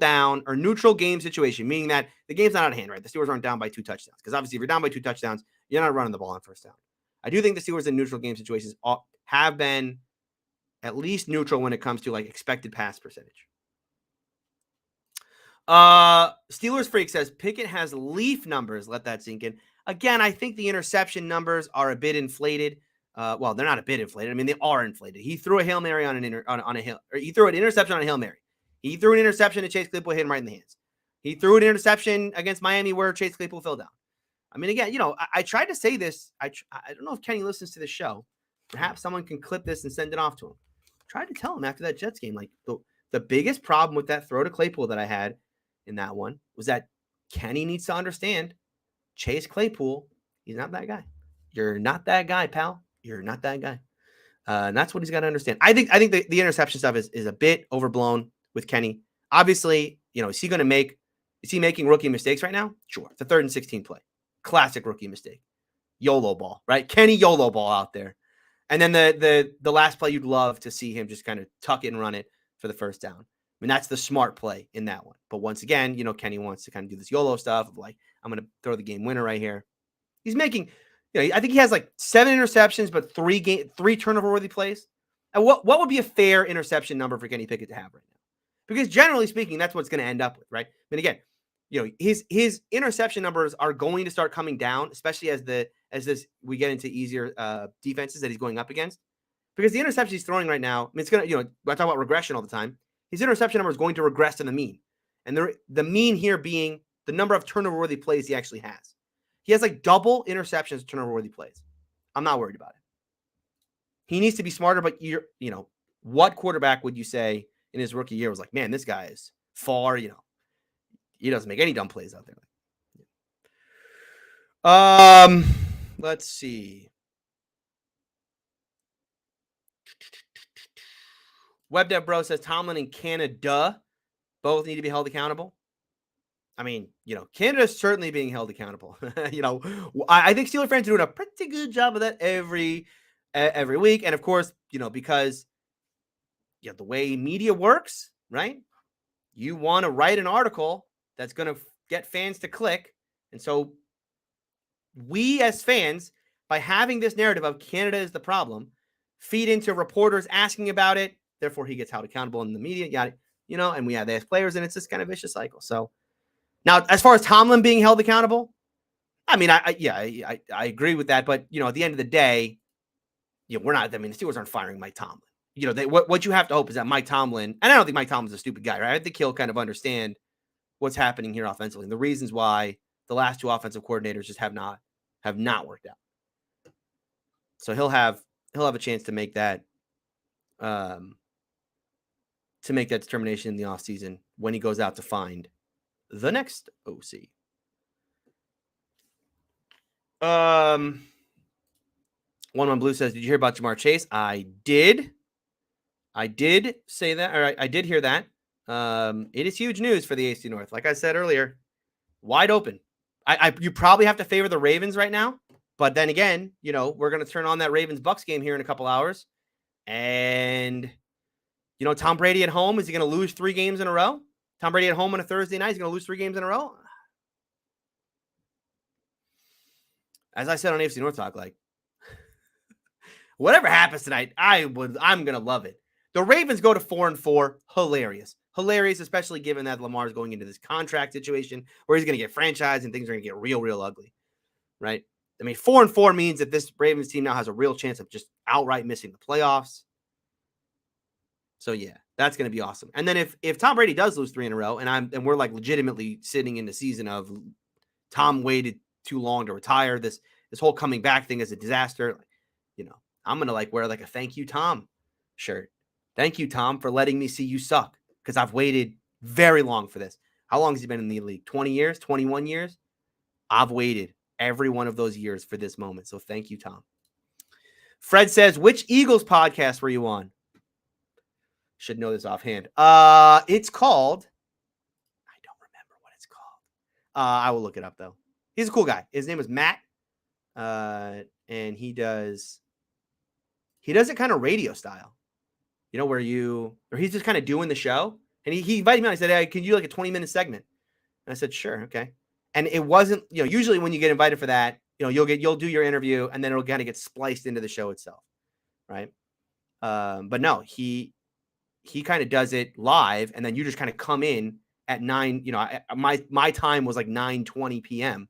game situation, meaning that the game's not out of hand, right? The Steelers aren't down by 2 touchdowns because obviously if you're down by 2 touchdowns, you're not running the ball on first down. I do think the Steelers in neutral game situations have been at least neutral when it comes to like expected pass percentage. Steelers Freak says Pickett has Leaf numbers. Let that sink in. Again, I think the interception numbers are a bit inflated. Well, they're not a bit inflated. I mean, they are inflated. He threw a Hail Mary he threw an interception on a Hail Mary. He threw an interception to Chase Claypool, hit him right in the hands. He threw an interception against Miami where Chase Claypool fell down. I mean, again, I tried to say this. I don't know if Kenny listens to the show. Perhaps someone can clip this and send it off to him. I tried to tell him after that Jets game, like the biggest problem with that throw to Claypool that I had in that one was that Kenny needs to understand Chase Claypool, he's not that guy. You're not that guy, pal. You're not that guy. And that's what he's got to understand. I think the interception stuff is a bit overblown with Kenny. Obviously, is he making rookie mistakes right now? Sure. It's a 3rd and 16 play. Classic rookie mistake. YOLO ball, right? Kenny YOLO ball out there. And then the last play, you'd love to see him just kind of tuck it and run it for the first down. I mean, that's the smart play in that one. But once again, Kenny wants to kind of do this YOLO stuff of like, I'm going to throw the game winner right here. He's making, I think he has like 7 interceptions, but 3 turnover-worthy plays. And what would be a fair interception number for Kenny Pickett to have right now? Because generally speaking, that's what's going to end up with, right? I mean, again, his interception numbers are going to start coming down, especially as we get into easier defenses that he's going up against. Because the interceptions he's throwing right now, I mean, it's going to, I talk about regression all the time. His interception number is going to regress to the mean. And the mean here being the number of turnover-worthy plays he actually has. He has like double interceptions, turnover-worthy plays. I'm not worried about it. He needs to be smarter, but what quarterback would you say in his rookie year was like, man, this guy is far, he doesn't make any dumb plays out there. Let's see. WebDev Bro says Tomlin and Canada both need to be held accountable. I mean, Canada's certainly being held accountable. I think Steelers fans are doing a pretty good job of that every week. And of course, because the way media works, right? You want to write an article that's going to get fans to click. And so we as fans, by having this narrative of Canada is the problem, feed into reporters asking about it. Therefore, he gets held accountable in the media, and we have ask players, and it's this kind of vicious cycle. So now, as far as Tomlin being held accountable, I mean, I agree with that. But, at the end of the day, we're not, the Steelers aren't firing Mike Tomlin. What you have to hope is that Mike Tomlin, and I don't think Mike Tomlin's a stupid guy, right? I think he'll kind of understand what's happening here offensively and the reasons why the last 2 offensive coordinators just have not worked out. So he'll have a chance to make that determination in the offseason when he goes out to find the next OC. One Blue says, did you hear about Jamar Chase? I did say that. All right, I did hear that. It is huge news for the AC North. Like I said earlier, wide open. You probably have to favor the Ravens right now. But then again, we're going to turn on that Ravens-Bucks game here in a couple hours. And, Tom Brady at home, is he going to lose 3 games in a row? Tom Brady at home on a Thursday night, he's going to lose 3 games in a row? As I said on AFC North Talk, like, whatever happens tonight, I'm going to love it. The Ravens go to 4-4. Hilarious. Hilarious, especially given that Lamar's going into this contract situation where he's going to get franchised and things are going to get real, real ugly. Right? I mean, 4-4 means that this Ravens team now has a real chance of just outright missing the playoffs. So yeah, that's going to be awesome. And then if Tom Brady does lose 3 in a row, and we're like legitimately sitting in the season of Tom waited too long to retire, this whole coming back thing is a disaster. I'm gonna like wear like a thank you Tom shirt. Thank you, Tom, for letting me see you suck, because I've waited very long for this. How long has he been in the league? 20 years, 21 years? I've waited every one of those years for this moment. So thank you, Tom. Fred says, which Eagles podcast were you on? Should know this offhand. It's called, I don't remember what it's called. I will look it up though. He's a cool guy. His name is Matt. And he does it kind of radio style. Where he's just kind of doing the show. And he invited me on. He said, hey, can you do like a 20-minute segment? And I said, sure, okay. And it wasn't, usually when you get invited for that, you'll do your interview and then it'll kind of get spliced into the show itself, right? But no, he kind of does it live, and then you just kind of come in at 9. My time was like 9:20 p.m.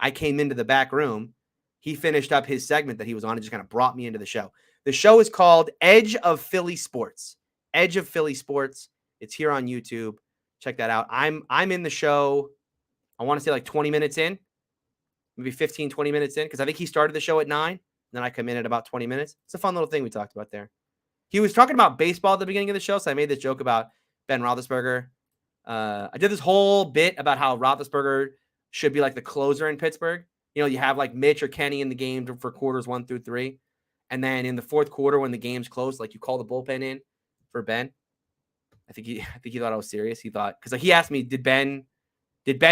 I came into the back room. He finished up his segment that he was on and just kind of brought me into the show. The show is called Edge of Philly Sports. Edge of Philly Sports. It's here on YouTube. Check that out. I'm in the show, I want to say like 20 minutes in, maybe 15, 20 minutes in, because I think he started the show at 9, and then I come in at about 20 minutes. It's a fun little thing we talked about there. He was talking about baseball at the beginning of the show, so I made this joke about Ben Roethlisberger. I did this whole bit about how Roethlisberger should be like the closer in Pittsburgh. You have like Mitch or Kenny in the game for quarters 1 through 3. And then in the fourth quarter, when the game's close, like you call the bullpen in for Ben. I think he thought I was serious. He thought, because he asked me, did Ben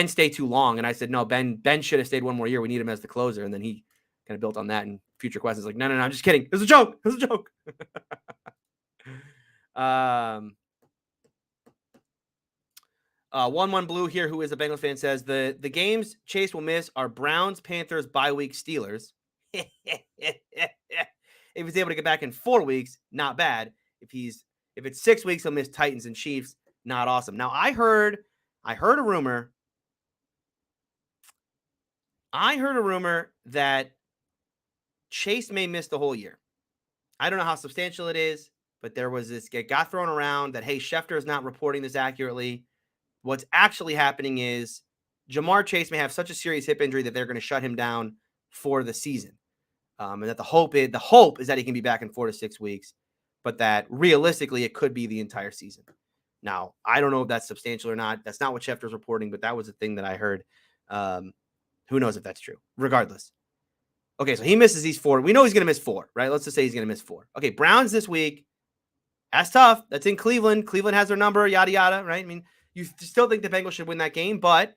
stay too long? And I said, no, Ben should have stayed one more year. We need him as the closer. And then he kind of built on that in future questions. Like, no, I'm just kidding. It was a joke. It was a joke. 1-1 Blue here, who is a Bengals fan, says the games Chase will miss are Browns, Panthers, bye week, Steelers. If he's able to get back in 4 weeks, not bad. If it's 6 weeks, he'll miss Titans and Chiefs. Not awesome. Now I heard a rumor. That Chase may miss the whole year. I don't know how substantial it is, but there was this, it got thrown around that, hey, Schefter is not reporting this accurately. What's actually happening is Jamar Chase may have such a serious hip injury that they're going to shut him down for the season. And that the hope is that he can be back in 4 to 6 weeks, but that realistically it could be the entire season. Now, I don't know if that's substantial or not. That's not what Schefter's reporting, but that was the thing that I heard. Who knows if that's true? Regardless. Okay, so he misses these 4. We know he's going to miss 4, right? Let's just say he's going to miss 4. Okay, Browns this week. That's tough. That's in Cleveland. Cleveland has their number, yada, yada, right? I mean, you still think the Bengals should win that game, but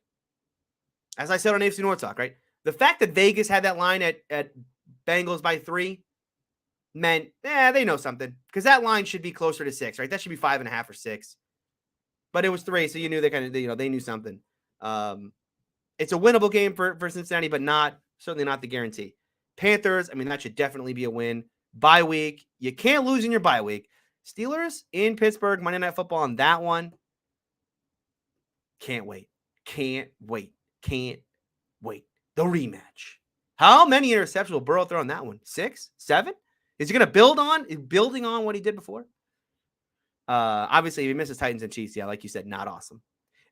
as I said on AFC North Talk, right? The fact that Vegas had that line at Bengals by 3 meant, they know something, because that line should be closer to 6, right? That should be 5.5 or 6, but it was 3, so you knew they knew something. It's a winnable game for Cincinnati, but certainly not the guarantee. Panthers, I mean, that should definitely be a win. Bye week, you can't lose in your bye week. Steelers in Pittsburgh, Monday Night Football on that one. Can't wait. The rematch. How many interceptions will Burrow throw on that one? 6? 7? Is he going to building on what he did before? Obviously, if he misses Titans and Chiefs, yeah, like you said, not awesome.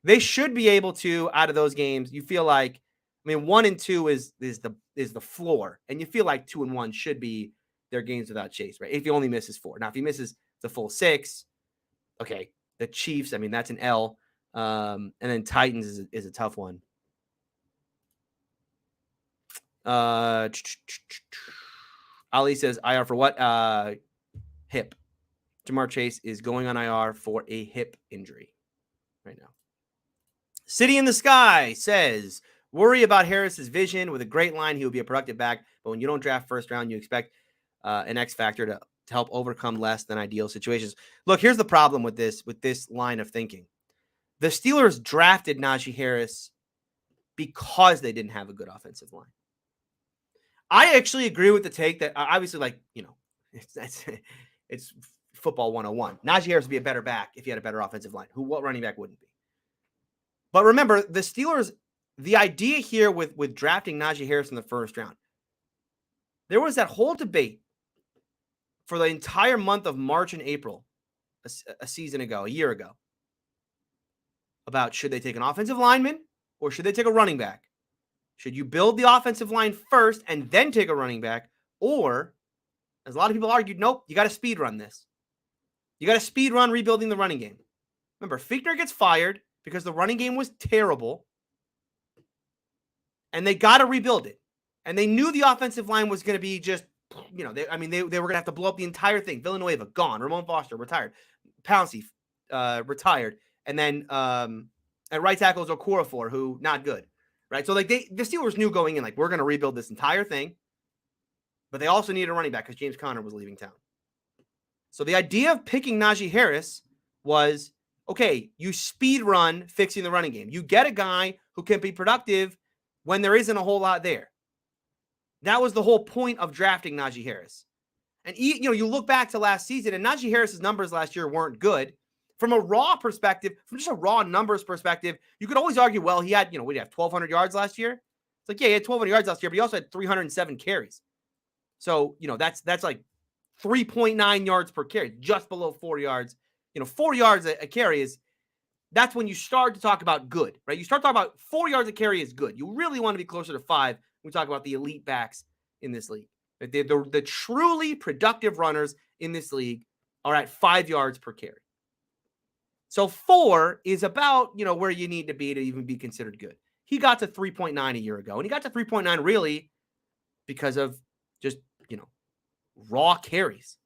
They should be able to, out of those games, you feel like, 1 and 2 is the floor, and you feel like 2 and 1 should be their games without Chase, right? If he only misses 4. Now, if he misses the full 6, okay, the Chiefs, that's an L. And then Titans is a tough one. Ali says IR for what? Hip. Jamar Chase is going on IR for a hip injury right now. City in the Sky says, worry about Harris's vision. With a great line, he will be a productive back. But when you don't draft first round, you expect an X factor to help overcome less than ideal situations. Look, here's the problem with this line of thinking. The Steelers drafted Najee Harris because they didn't have a good offensive line. I actually agree with the take that obviously, it's football 101. Najee Harris would be a better back if he had a better offensive line. What running back wouldn't be? But remember, the Steelers, the idea here with drafting Najee Harris in the first round, there was that whole debate for the entire month of March and April a season ago, a year ago, about should they take an offensive lineman or should they take a running back? Should you build the offensive line first and then take a running back? Or, as a lot of people argued, nope, you got to speed run this. You got to speed run rebuilding the running game. Remember, Fichtner gets fired because the running game was terrible, and they got to rebuild it. And they knew the offensive line was going to be just, they were going to have to blow up the entire thing. Villanueva, gone. Ramon Foster, retired. Pouncey, retired. And then at right tackle is Okorafor, who not good, right? So like the Steelers knew going in, like, we're going to rebuild this entire thing, but they also needed a running back because James Conner was leaving town. So the idea of picking Najee Harris was, okay, you speed run fixing the running game. You get a guy who can be productive when there isn't a whole lot there. That was the whole point of drafting Najee Harris. And you look back to last season, and Najee Harris's numbers last year weren't good. From a raw perspective, from just a raw numbers perspective, you could always argue, well, he had, we have 1,200 yards last year. It's like, yeah, he had 1,200 yards last year, but he also had 307 carries. So, that's like 3.9 yards per carry, just below 4 yards. 4 yards a carry that's when you start to talk about good, right? You start talking about 4 yards a carry is good. You really want to be closer to 5 when we talk about the elite backs in this league. The truly productive runners in this league are at 5 yards per carry. So 4 is about, where you need to be to even be considered good. He got to 3.9 a year ago, and he got to 3.9 really because of just, raw carries.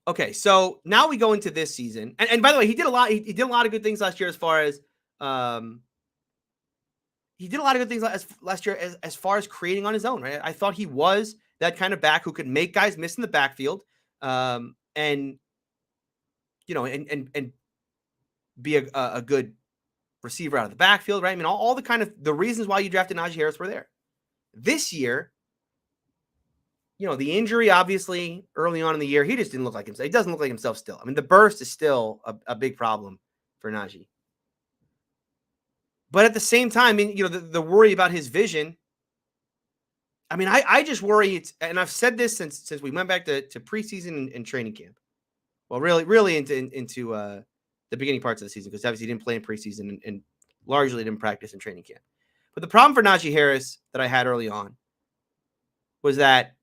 Okay, so now we go into this season. And by the way, he did a lot. He did a lot of good things last year as far as he did a lot of good things last year as far as creating on his own, right? I thought he was that kind of back who could make guys miss in the backfield. And be a good receiver out of the backfield, right? I mean, all the kind of the reasons why you drafted Najee Harris were there. This year, the injury, obviously, early on in the year, he just didn't look like himself. He doesn't look like himself still. I mean, the burst is still a big problem for Najee. But at the same time, the worry about his vision, I mean, I just worry, and I've said this since we went back to preseason and training camp. Well, really into the beginning parts of the season, because obviously he didn't play in preseason and largely didn't practice in training camp. But the problem for Najee Harris that I had early on was that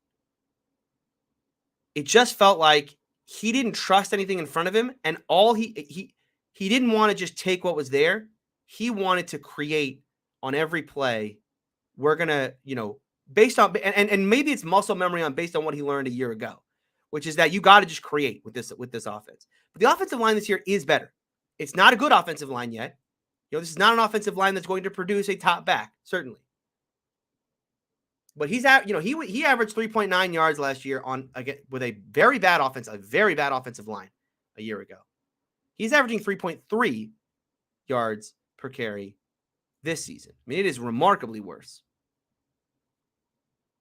it just felt like he didn't trust anything in front of him, and all he didn't want to just take what was there. He wanted to create on every play. We're gonna, based on and maybe it's muscle memory based on what he learned a year ago, which is that you got to just create with this offense. But the offensive line this year is better. It's not a good offensive line yet. This is not an offensive line that's going to produce a top back, certainly. But he's at, he averaged 3.9 yards last year with a very bad offensive line a year ago. He's averaging 3.3 yards per carry this season. I mean, it is remarkably worse.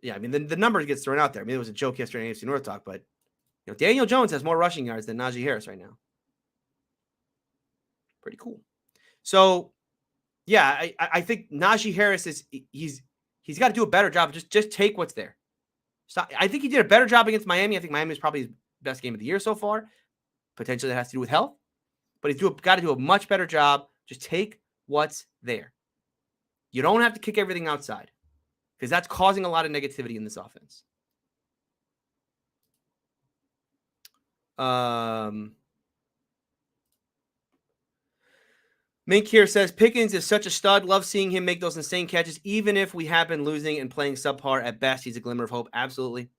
Yeah, I mean, the numbers gets thrown out there. I mean, it was a joke yesterday in AFC North Talk, but Daniel Jones has more rushing yards than Najee Harris right now. Pretty cool. So, yeah, I think Najee Harris he's got to do a better job. Just take what's there. I think he did a better job against Miami. I think Miami is probably his best game of the year so far. Potentially that has to do with health, but he's got to do a much better job. Just take what's there. You don't have to kick everything outside, because that's causing a lot of negativity in this offense. Mink here says, Pickens is such a stud. Love seeing him make those insane catches. Even if we have been losing and playing subpar at best, he's a glimmer of hope. Absolutely.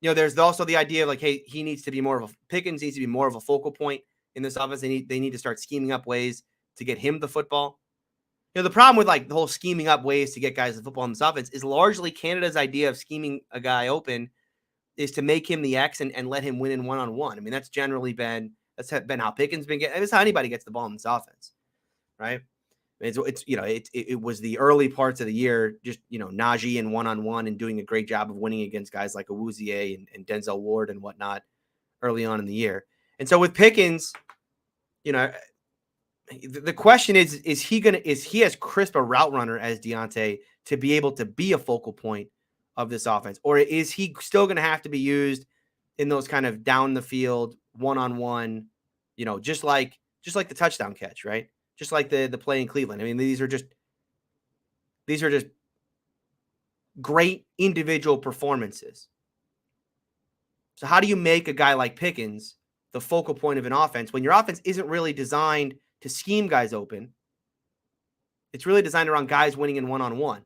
There's also the idea of like, hey, Pickens needs to be more of a focal point in this offense. They need to start scheming up ways to get him the football. The problem with like the whole scheming up ways to get guys the football in this offense is largely Canada's idea of scheming a guy open is to make him the X and let him win in one-on-one. I mean, that's generally been how Pickens been getting. That's how anybody gets the ball in this offense, right? It was the early parts of the year, just Najee and one-on-one and doing a great job of winning against guys like Awuzie and Denzel Ward and whatnot early on in the year. And so with Pickens, the question is he as crisp a route runner as Deontay to be able to be a focal point of this offense, or is he still going to have to be used in those kind of down the field, one-on-one, just like the touchdown catch, right? Just like the play in Cleveland. I mean, these are just great individual performances. So how do you make a guy like Pickens the focal point of an offense when your offense isn't really designed to scheme guys open? It's really designed around guys winning in one-on-one.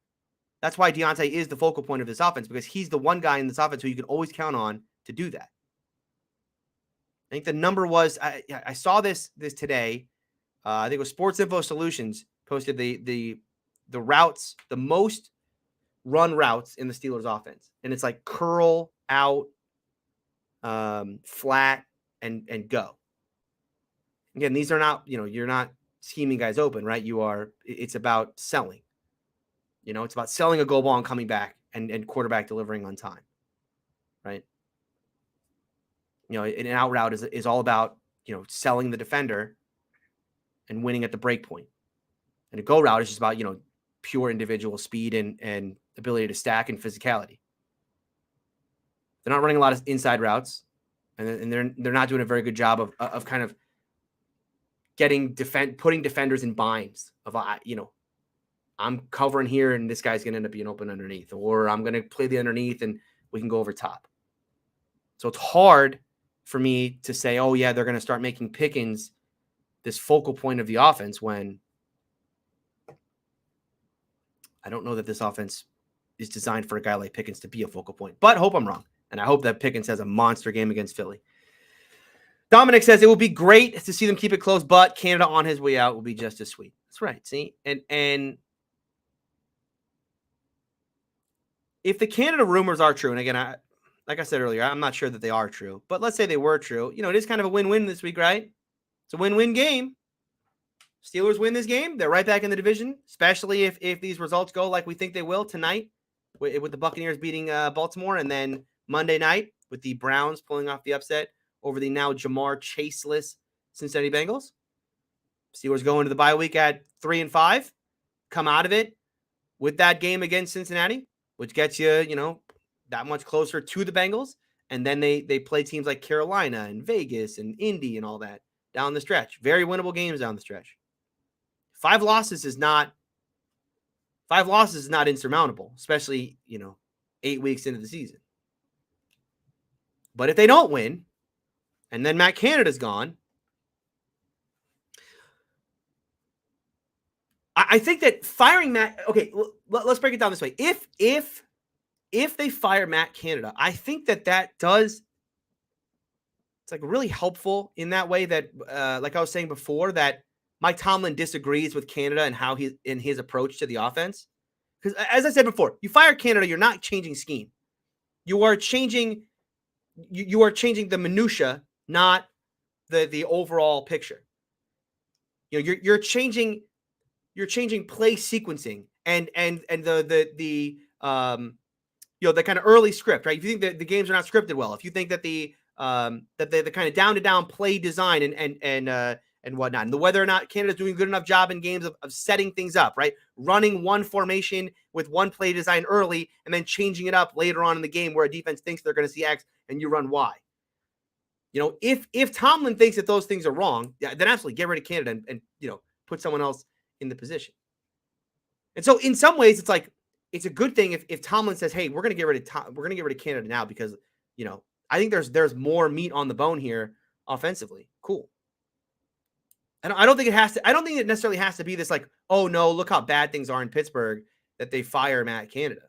That's why Deontay is the focal point of this offense, because he's the one guy in this offense who you can always count on to do that. I think the number was, I saw this today. I think it was Sports Info Solutions posted the routes, the most run routes in the Steelers offense. And it's like curl, out, flat, and go. Again, these are not, you're not scheming guys open, right? It's about selling. It's about selling a goal ball and coming back and quarterback delivering on time, right? An out route is all about, selling the defender and winning at the break point. And a go route is just about, pure individual speed and ability to stack and physicality. They're not running a lot of inside routes, and they're not doing a very good job of kind of putting defenders in binds of, I'm covering here and this guy's going to end up being open underneath, or I'm going to play the underneath and we can go over top. So it's hard for me to say, oh yeah, they're going to start making Pickens this focal point of the offense when I don't know that this offense is designed for a guy like Pickens to be a focal point, but hope I'm wrong. And I hope that Pickens has a monster game against Philly. Dominic says it will be great to see them keep it close, but Canada on his way out will be just as sweet. That's right. See, and if the Canada rumors are true, and again, like I said earlier, I'm not sure that they are true, but let's say they were true. It is kind of a win-win this week, right? It's a win-win game. Steelers win this game. They're right back in the division, especially if these results go like we think they will tonight with the Buccaneers beating Baltimore, and then Monday night with the Browns pulling off the upset over the now Jamar Chaseless Cincinnati Bengals. Steelers go into the bye week at 3-5, come out of it with that game against Cincinnati, which gets you, that much closer to the Bengals. And then they play teams like Carolina and Vegas and Indy and all that down the stretch. Very winnable games down the stretch. 5 losses is not insurmountable, especially, 8 weeks into the season. But if they don't win, and then Matt Canada's gone, I think that firing Matt, okay, let's break it down this way. If they fire Matt Canada, I think that does, it's like really helpful in that way that, like I was saying before, that Mike Tomlin disagrees with Canada and how in his approach to the offense. Because as I said before, you fire Canada, you're not changing scheme. You are changing the minutia, not the overall picture. You're changing play sequencing and the the kind of early script, right? If you think that the games are not scripted well, if you think that the kind of down to down play design and whatnot, and whether or not Canada's doing a good enough job in games of setting things up, right? Running one formation with one play design early and then changing it up later on in the game where a defense thinks they're going to see X and you run Y. If Tomlin thinks that those things are wrong, then absolutely get rid of Canada and put someone else in the position. And so in some ways, it's like, it's a good thing if Tomlin says, hey, we're going to get rid of Canada now because, I think there's more meat on the bone here offensively. Cool. I don't think it necessarily has to be this like, oh no, look how bad things are in Pittsburgh that they fire Matt Canada.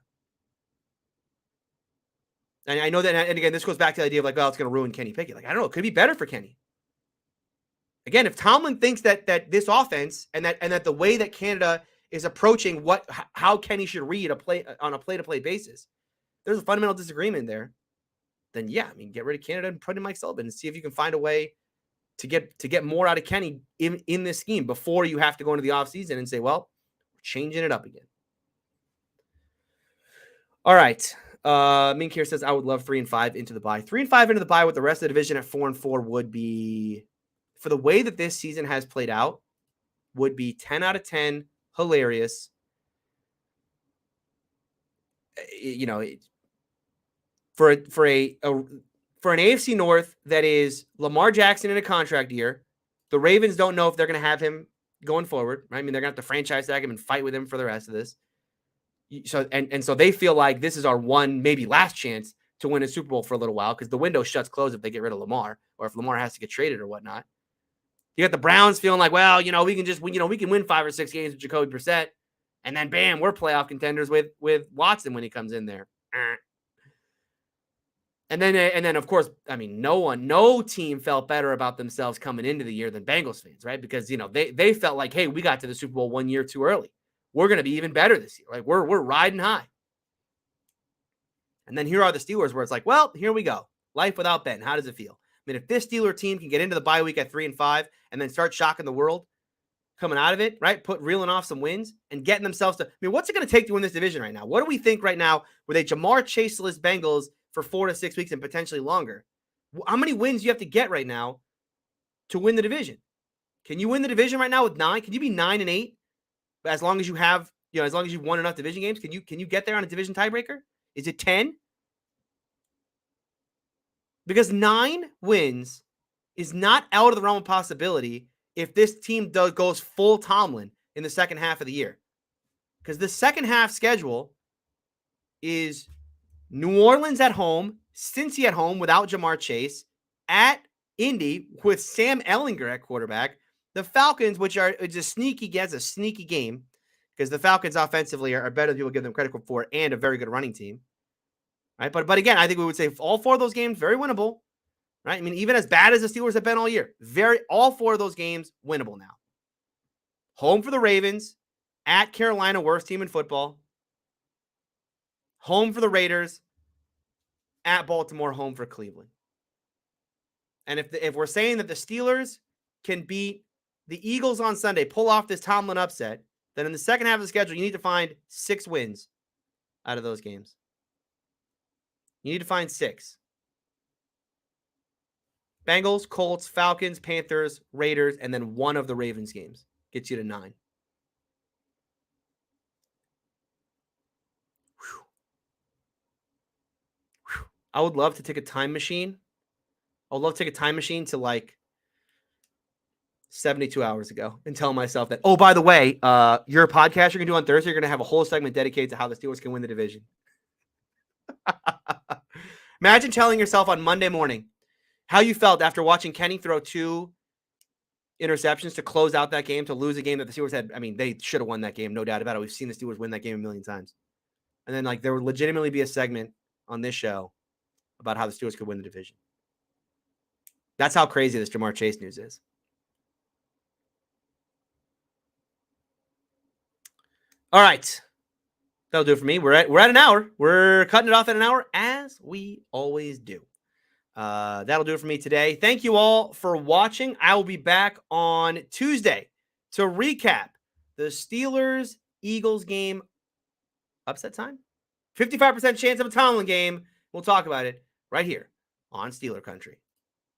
And I know that, and again, this goes back to the idea of like, well, it's going to ruin Kenny Pickett. Like, I don't know, it could be better for Kenny. Again, if Tomlin thinks that this offense and that the way that Canada is approaching how Kenny should read a play on a play-to-play basis, there's a fundamental disagreement there, then yeah, I mean, get rid of Canada and put in Mike Sullivan and see if you can find a way to get more out of Kenny in this scheme before you have to go into the offseason and say, well, we're changing it up again. All right. Minkir says, I would love 3-5 into the bye. 3-5 into the bye with the rest of the division at 4-4 would be, for the way that this season has played out, would be 10 out of 10, hilarious. For for an AFC North that is Lamar Jackson in a contract year. The Ravens don't know if they're going to have him going forward, right? I mean, they're going to have to franchise tag him and fight with him for the rest of this. So they feel like this is our one, maybe last chance to win a Super Bowl for a little while because the window shuts closed if they get rid of Lamar or if Lamar has to get traded or whatnot. You got the Browns feeling like, well, we can win 5 or 6 games with Jacoby Brissett, and then bam, we're playoff contenders with Watson when he comes in there. And then of course, I mean, no team felt better about themselves coming into the year than Bengals fans, right? Because they felt like, hey, we got to the Super Bowl 1 year too early. We're going to be even better this year. Like we're riding high. And then here are the Steelers where it's like, well, here we go. Life without Ben. How does it feel? I mean, if this Steeler team can get into the bye week at 3-5 and then start shocking the world coming out of it, right? Reeling off some wins and getting themselves to, I mean, what's it going to take to win this division right now? What do we think right now with a Jamar Chase-less Bengals for 4 to 6 weeks and potentially longer? How many wins do you have to get right now to win the division? Can you win the division right now with 9? Can you be 9-8? As long as you have, as long as you've won enough division games, can you get there on a division tiebreaker? Is it 10? Because 9 wins is not out of the realm of possibility if this team goes full Tomlin in the second half of the year. Because the second half schedule is New Orleans at home, Cincy at home without Jamar Chase, at Indy with Sam Ehlinger at quarterback, the Falcons, which it's a sneaky game because the Falcons offensively are better than people give them credit for and a very good running team. Right? But again, I think we would say all 4 of those games, very winnable. Right? I mean, even as bad as the Steelers have been all year, all 4 of those games, winnable now. Home for the Ravens, at Carolina, worst team in football. Home for the Raiders, at Baltimore, home for Cleveland. And if we're saying that the Steelers can beat the Eagles on Sunday, pull off this Tomlin upset, then in the second half of the schedule, you need to find 6 wins out of those games. You need to find 6. Bengals, Colts, Falcons, Panthers, Raiders, and then 1 of the Ravens games gets you to 9. Whew. Whew. I would love to take a time machine. I would love to take a time machine to like 72 hours ago and tell myself that, oh, by the way, your podcast you're going to do on Thursday, you're going to have a whole segment dedicated to how the Steelers can win the division. Imagine telling yourself on Monday morning how you felt after watching Kenny throw 2 interceptions to close out that game, to lose a game that the Steelers had. I mean, they should have won that game, no doubt about it. We've seen the Steelers win that game a million times. And then there would legitimately be a segment on this show about how the Steelers could win the division. That's how crazy this Jamar Chase news is. All right. That'll do it for me. We're at an hour. We're cutting it off at an hour, as we always do. That'll do it for me today. Thank you all for watching. I will be back on Tuesday to recap the Steelers-Eagles game. Upset time? 55% chance of a Tomlin game. We'll talk about it right here on Steeler Country.